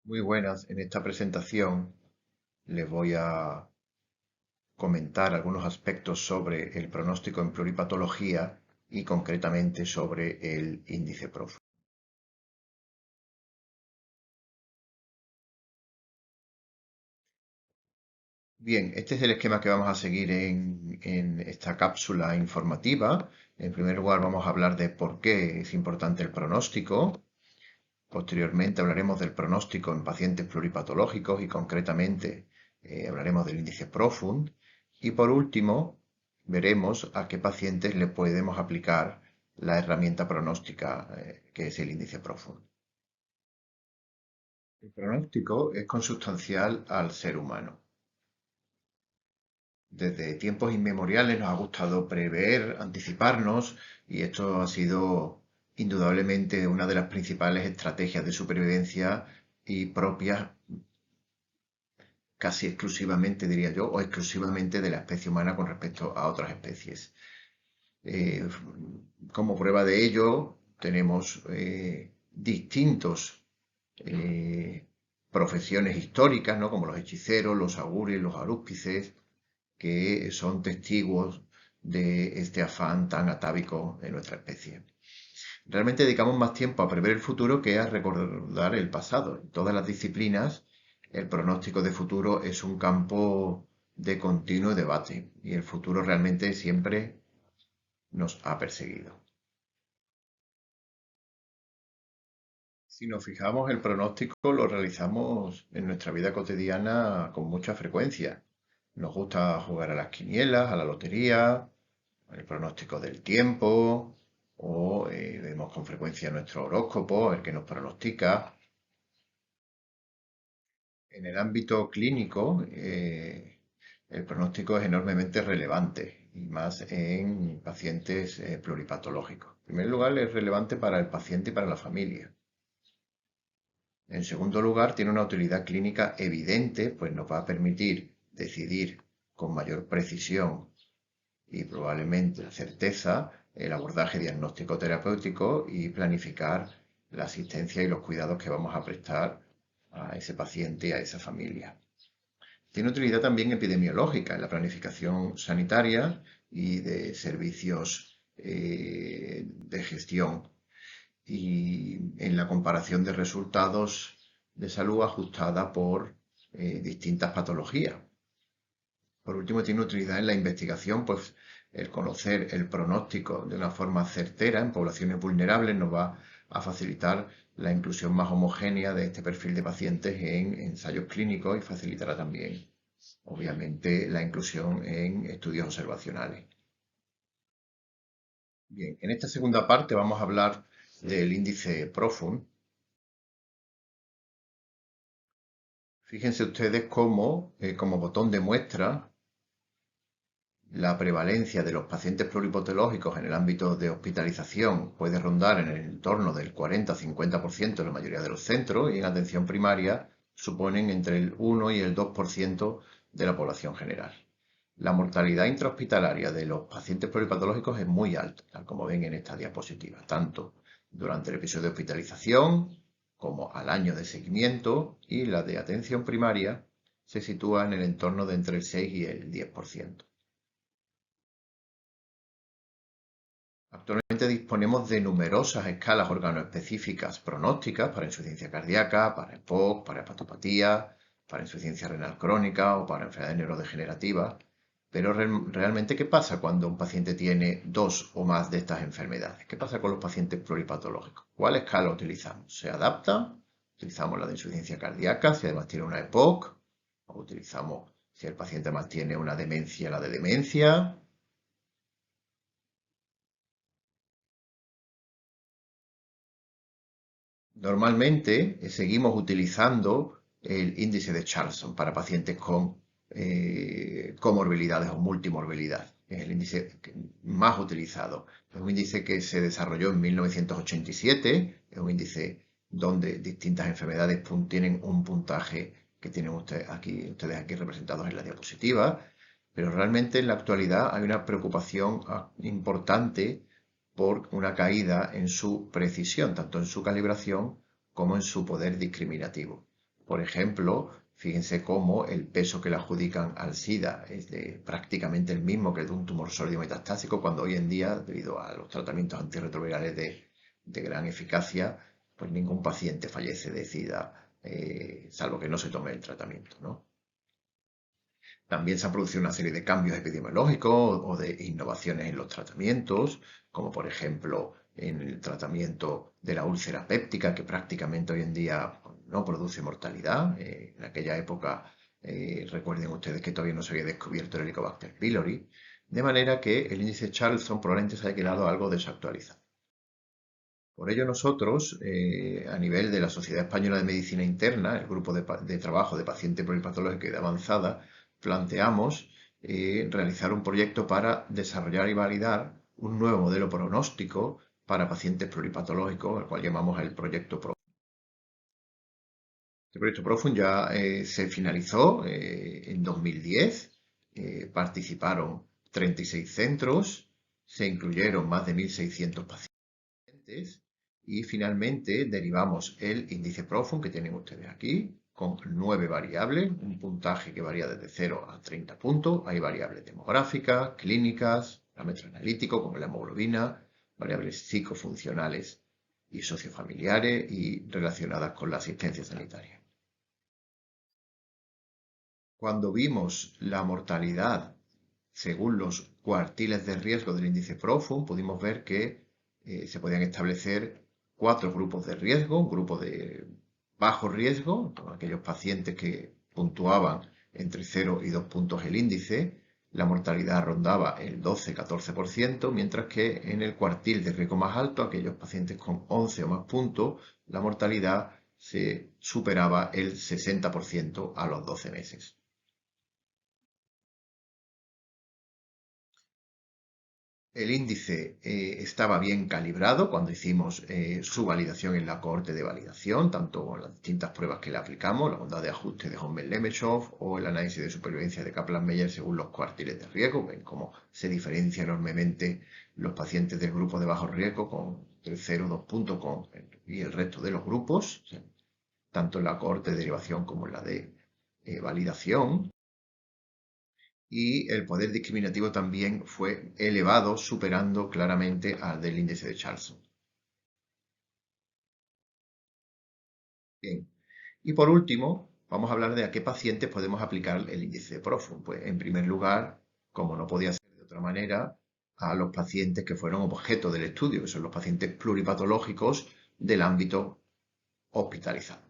Muy buenas. En esta presentación les voy a comentar algunos aspectos sobre el pronóstico en pluripatología y concretamente sobre el índice PROF. Bien, este es el esquema que vamos a seguir en esta cápsula informativa. En primer lugar, vamos a hablar de por qué es importante el pronóstico. Posteriormente hablaremos del pronóstico en pacientes pluripatológicos y concretamente hablaremos del índice PROFUND. Y por último, veremos a qué pacientes le podemos aplicar la herramienta pronóstica que es el índice PROFUND. El pronóstico es consustancial al ser humano. Desde tiempos inmemoriales nos ha gustado prever, anticiparnos, y esto ha sido indudablemente una de las principales estrategias de supervivencia y propias casi exclusivamente, diría yo, o exclusivamente de la especie humana con respecto a otras especies. Eh, Como prueba de ello, tenemos distintos profesiones históricas, ¿no? Como los hechiceros, los augures, los arúspices, que son testigos de este afán tan atávico en nuestra especie. Realmente dedicamos más tiempo a prever el futuro que a recordar el pasado. En todas las disciplinas, el pronóstico de futuro es un campo de continuo debate y el futuro realmente siempre nos ha perseguido. Si nos fijamos, el pronóstico lo realizamos en nuestra vida cotidiana con mucha frecuencia. Nos gusta jugar a las quinielas, a la lotería, el pronóstico del tiempo, o vemos con frecuencia nuestro horóscopo, el que nos pronostica. En el ámbito clínico, el pronóstico es enormemente relevante y más en pacientes pluripatológicos. En primer lugar, es relevante para el paciente y para la familia. En segundo lugar, tiene una utilidad clínica evidente, pues nos va a permitir decidir con mayor precisión y probablemente certeza el abordaje diagnóstico terapéutico y planificar la asistencia y los cuidados que vamos a prestar a ese paciente y a esa familia. Tiene utilidad también epidemiológica en la planificación sanitaria y de servicios de gestión y en la comparación de resultados de salud ajustada por distintas patologías. Por último, tiene utilidad en la investigación, pues el conocer el pronóstico de una forma certera en poblaciones vulnerables nos va a facilitar la inclusión más homogénea de este perfil de pacientes en ensayos clínicos y facilitará también, obviamente, la inclusión en estudios observacionales. Bien, en esta segunda parte vamos a hablar del índice PROFUND. Fíjense ustedes cómo, como botón de muestra, la prevalencia de los pacientes pluripatológicos en el ámbito de hospitalización puede rondar en el entorno del 40-50% en la mayoría de los centros y en atención primaria suponen entre el 1 y el 2% de la población general. La mortalidad intrahospitalaria de los pacientes pluripatológicos es muy alta, tal como ven en esta diapositiva, tanto durante el episodio de hospitalización como al año de seguimiento, y la de atención primaria se sitúa en el entorno de entre el 6 y el 10%. Actualmente disponemos de numerosas escalas organoespecíficas pronósticas para insuficiencia cardíaca, para EPOC, para hepatopatía, para insuficiencia renal crónica o para enfermedades neurodegenerativas. Pero realmente, ¿qué pasa cuando un paciente tiene dos o más de estas enfermedades? ¿Qué pasa con los pacientes pluripatológicos? ¿Cuál escala utilizamos? ¿Se adapta? ¿Utilizamos la de insuficiencia cardíaca si además tiene una EPOC? ¿O utilizamos, si el paciente además tiene una demencia, la de demencia? Normalmente seguimos utilizando el índice de Charlson para pacientes con comorbilidades o multimorbilidad. Es el índice más utilizado. Es un índice que se desarrolló en 1987. Es un índice donde distintas enfermedades tienen un puntaje que tienen ustedes aquí representados en la diapositiva. Pero realmente en la actualidad hay una preocupación importante por una caída en su precisión, tanto en su calibración como en su poder discriminativo. Por ejemplo, fíjense cómo el peso que le adjudican al SIDA es prácticamente el mismo que el de un tumor sólido metastásico, cuando hoy en día, debido a los tratamientos antirretrovirales de gran eficacia, pues ningún paciente fallece de SIDA, salvo que no se tome el tratamiento, ¿no? También se han producido una serie de cambios epidemiológicos o de innovaciones en los tratamientos, como por ejemplo en el tratamiento de la úlcera péptica, que prácticamente hoy en día no produce mortalidad. En aquella época, recuerden ustedes que todavía no se había descubierto el Helicobacter pylori, de manera que el índice Charlson probablemente se haya quedado algo desactualizado. Por ello nosotros, a nivel de la Sociedad Española de Medicina Interna, el grupo de trabajo de paciente pluripatológico y de avanzada, planteamos realizar un proyecto para desarrollar y validar un nuevo modelo pronóstico para pacientes pluripatológicos, el cual llamamos el proyecto PRO. Este proyecto PROFUN ya se finalizó en 2010, participaron 36 centros, se incluyeron más de 1.600 pacientes y finalmente derivamos el índice PROFUN que tienen ustedes aquí con 9 variables, un puntaje que varía desde 0 a 30 puntos. Hay variables demográficas, clínicas, parámetros analíticos como la hemoglobina, variables psicofuncionales y sociofamiliares y relacionadas con la asistencia sanitaria. Cuando vimos la mortalidad según los cuartiles de riesgo del índice PROFUN, pudimos ver que se podían establecer 4 grupos de riesgo: un grupo de bajo riesgo, aquellos pacientes que puntuaban entre 0 y 2 puntos el índice, la mortalidad rondaba el 12-14%, mientras que en el cuartil de riesgo más alto, aquellos pacientes con 11 o más puntos, la mortalidad se superaba el 60% a los 12 meses. El índice estaba bien calibrado cuando hicimos su validación en la cohorte de validación, tanto con las distintas pruebas que le aplicamos, la bondad de ajuste de Hornberg-Lemeshoff o el análisis de supervivencia de Kaplan-Meier según los cuartiles de riesgo. Ven cómo se diferencia enormemente los pacientes del grupo de bajo riesgo con el 0 2 puntos y el resto de los grupos, tanto en la cohorte de derivación como en la de validación. Y el poder discriminativo también fue elevado, superando claramente al del índice de Charlson. Bien. Y por último, vamos a hablar de a qué pacientes podemos aplicar el índice de PROFUN. Pues en primer lugar, como no podía ser de otra manera, a los pacientes que fueron objeto del estudio, que son los pacientes pluripatológicos del ámbito hospitalizado,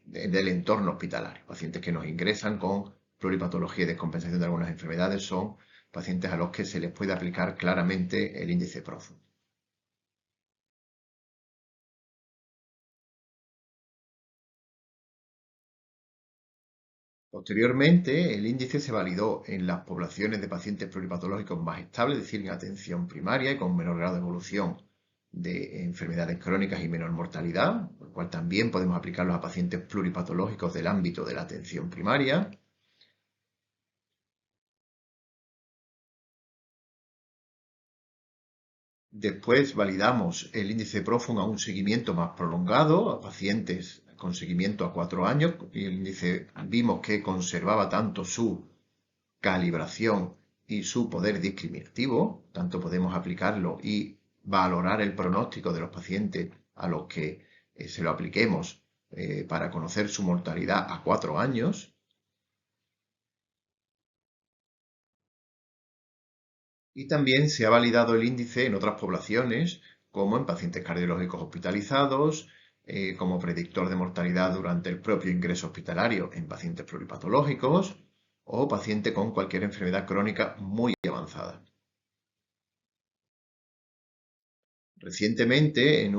del entorno hospitalario. Pacientes que nos ingresan con pluripatología y descompensación de algunas enfermedades son pacientes a los que se les puede aplicar claramente el índice PROFUN. Posteriormente, el índice se validó en las poblaciones de pacientes pluripatológicos más estables, es decir, en atención primaria y con menor grado de evolución de enfermedades crónicas y menor mortalidad, por lo cual también podemos aplicarlos a pacientes pluripatológicos del ámbito de la atención primaria. Después validamos el índice PROFUN a un seguimiento más prolongado, a pacientes con seguimiento a 4 años, y el índice vimos que conservaba tanto su calibración y su poder discriminativo, tanto podemos aplicarlo y valorar el pronóstico de los pacientes a los que se lo apliquemos para conocer su mortalidad a 4 años. Y también se ha validado el índice en otras poblaciones, como en pacientes cardiológicos hospitalizados, como predictor de mortalidad durante el propio ingreso hospitalario en pacientes pluripatológicos o paciente con cualquier enfermedad crónica muy avanzada. Recientemente,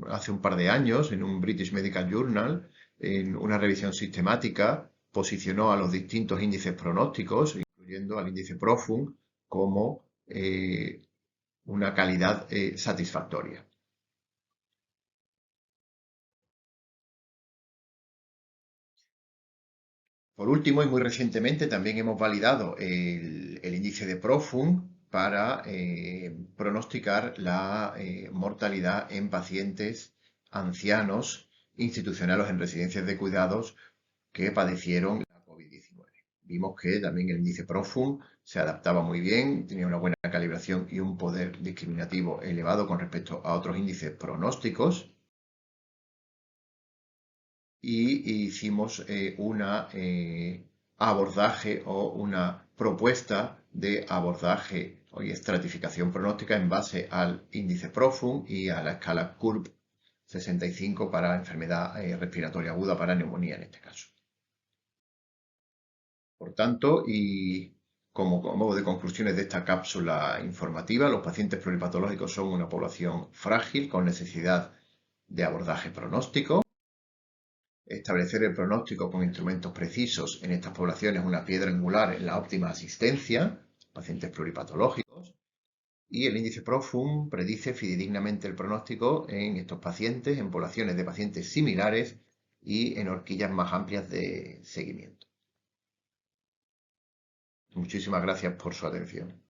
hace un par de años, en un British Medical Journal, en una revisión sistemática, posicionó a los distintos índices pronósticos, incluyendo al índice PROFUN, como una calidad satisfactoria. Por último, y muy recientemente, también hemos validado el índice de PROFUN para pronosticar la mortalidad en pacientes ancianos institucionales en residencias de cuidados que padecieron la COVID-19. Vimos que también el índice PROFUM se adaptaba muy bien, tenía una buena calibración y un poder discriminativo elevado con respecto a otros índices pronósticos. Y hicimos un abordaje o una propuesta de abordaje y estratificación pronóstica en base al índice PROFUM y a la escala CURB 65 para enfermedad respiratoria aguda, para neumonía en este caso. Por tanto, y como modo de conclusiones de esta cápsula informativa, los pacientes pluripatológicos son una población frágil con necesidad de abordaje pronóstico. Establecer el pronóstico con instrumentos precisos en estas poblaciones es una piedra angular en la óptima asistencia, pacientes pluripatológicos, y el índice PROFUM predice fidedignamente el pronóstico en estos pacientes, en poblaciones de pacientes similares y en horquillas más amplias de seguimiento. Muchísimas gracias por su atención.